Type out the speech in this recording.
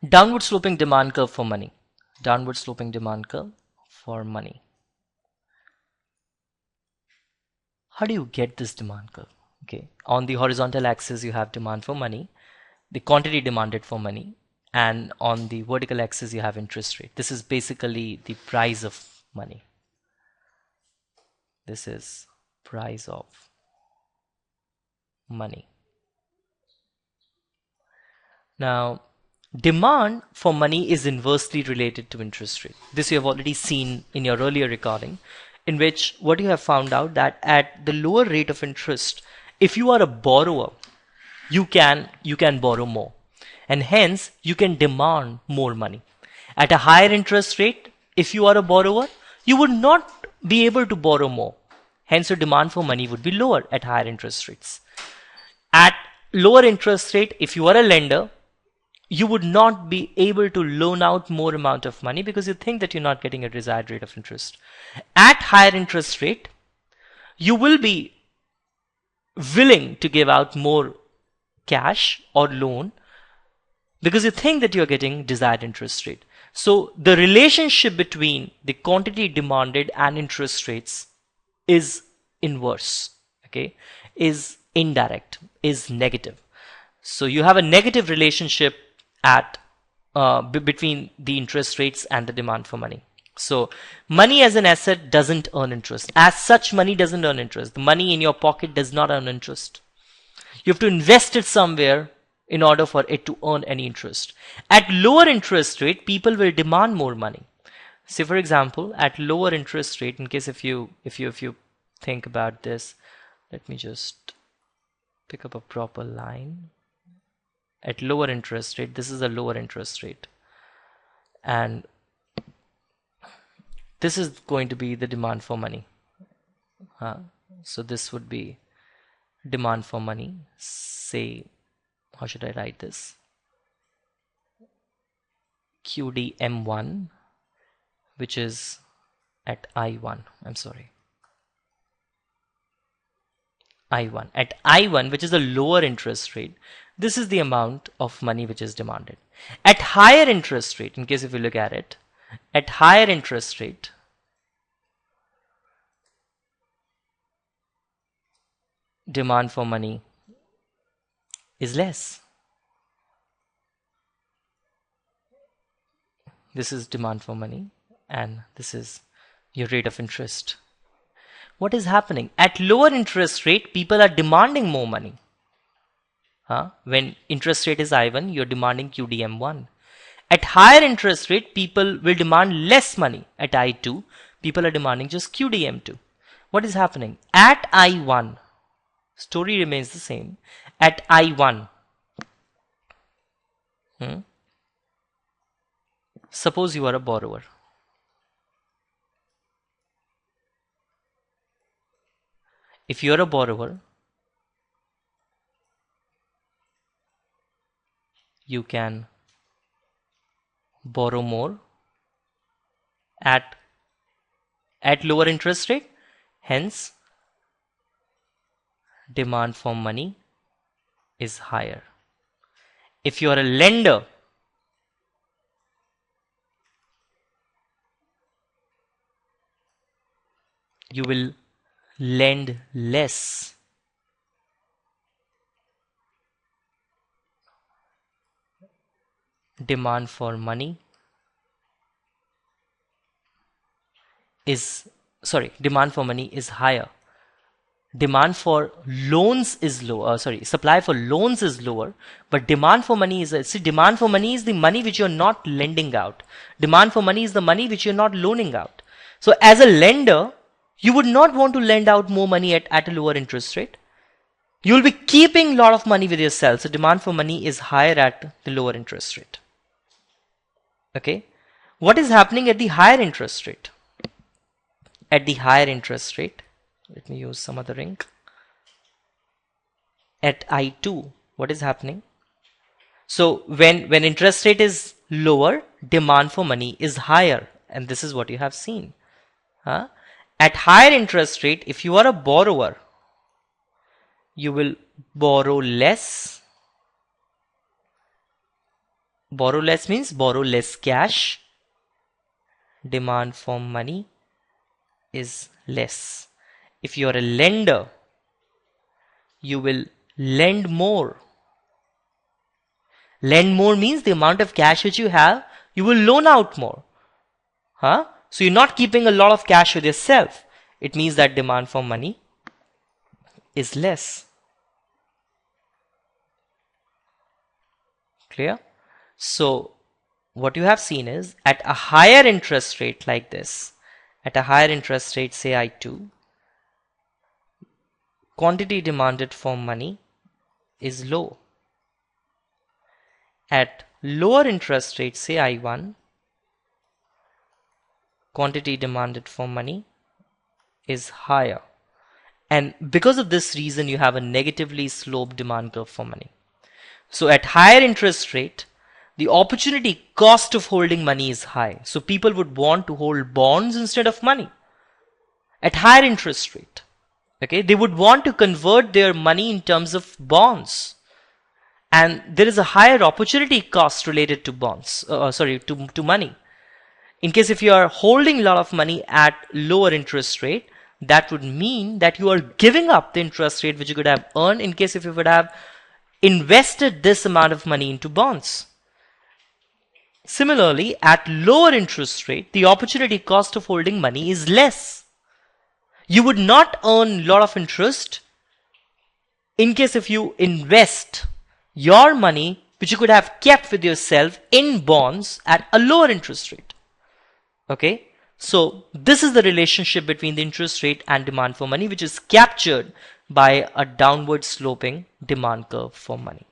Downward sloping demand curve for money. Downward sloping demand curve for money. How do you get this demand curve? Okay, on the horizontal axis you have demand for money, the quantity demanded for money, and on the vertical axis you have interest rate. This is basically the price of money. This is price of money. Now, demand for money is inversely related to interest rate. This you have already seen in your earlier recording, in which what you have found out that at the lower rate of interest, if you are a borrower, you can borrow more, and hence you can demand more money. At a higher interest rate, if you are a borrower, you would not be able to borrow more. Hence your demand for money would be lower at higher interest rates. At lower interest rate, if you are a lender, you would not be able to loan out more amount of money because you think that you're not getting a desired rate of interest. At higher interest rate, you will be willing to give out more cash or loan because you think that you're getting desired interest rate. So the relationship between the quantity demanded and interest rates is inverse, okay, is indirect, is negative. So you have a negative relationship at between the interest rates and the demand for money. So money as an asset doesn't earn interest. As such, money doesn't earn interest. The money in your pocket does not earn interest. You have to invest it somewhere in order for it to earn any interest. At lower interest rate, people will demand more money. Say for example, at lower interest rate, in case if you think about this, let me just pick up a proper line. At lower interest rate, this is a lower interest rate, and this is going to be the demand for money. So this would be demand for money. Say, how should I write this? QDM1, which is at I1. I'm sorry. I1. At I1, which is a lower interest rate, this is the amount of money which is demanded. At higher interest rate, in case if you look at it, at higher interest rate, demand for money is less. This is demand for money, and this is your rate of interest. What is happening? At lower interest rate, people are demanding more money. When interest rate is I1, you're demanding QDM1. At higher interest rate, people will demand less money. At I2, people are demanding just QDM2. What is happening? At I1, story remains the same. At I1, suppose you are a borrower. If you are a borrower, you can borrow more at lower interest rate. Hence, demand for money is higher. If you are a lender, you will lend less. Demand for money is, demand for money is higher. Demand for loans is lower, supply for loans is lower, but demand for money is, demand for money is the money which you're not lending out. Demand for money is the money which you're not loaning out. So as a lender, you would not want to lend out more money at a lower interest rate. You will be keeping a lot of money with yourself. So demand for money is higher at the lower interest rate. Okay. What is happening at the higher interest rate? At the higher interest rate, let me use some other ink. At I2, what is happening? So when interest rate is lower, demand for money is higher. And this is what you have seen. At higher interest rate, if you are a borrower, you will borrow less Borrow less means borrow less cash. Demand for money is less. If you are a lender, you will lend more. Lend more means the amount of cash which you have, you will loan out more. So you're not keeping a lot of cash with yourself. It means that demand for money is less. Clear? So what you have seen is at a higher interest rate like this, at a higher interest rate, say I2, quantity demanded for money is low. At lower interest rate, say I1, quantity demanded for money is higher. And because of this reason, you have a negatively sloped demand curve for money. So at higher interest rate, the opportunity cost of holding money is high. So people would want to hold bonds instead of money. At higher interest rate, okay, they would want to convert their money in terms of bonds. And there is a higher opportunity cost related to bonds, to money. In case if you are holding a lot of money at lower interest rate, that would mean that you are giving up the interest rate which you could have earned in case if you would have invested this amount of money into bonds. Similarly, at lower interest rate, the opportunity cost of holding money is less. You would not earn a lot of interest in case if you invest your money which you could have kept with yourself in bonds at a lower interest rate. Okay, so this is the relationship between the interest rate and demand for money, which is captured by a downward sloping demand curve for money.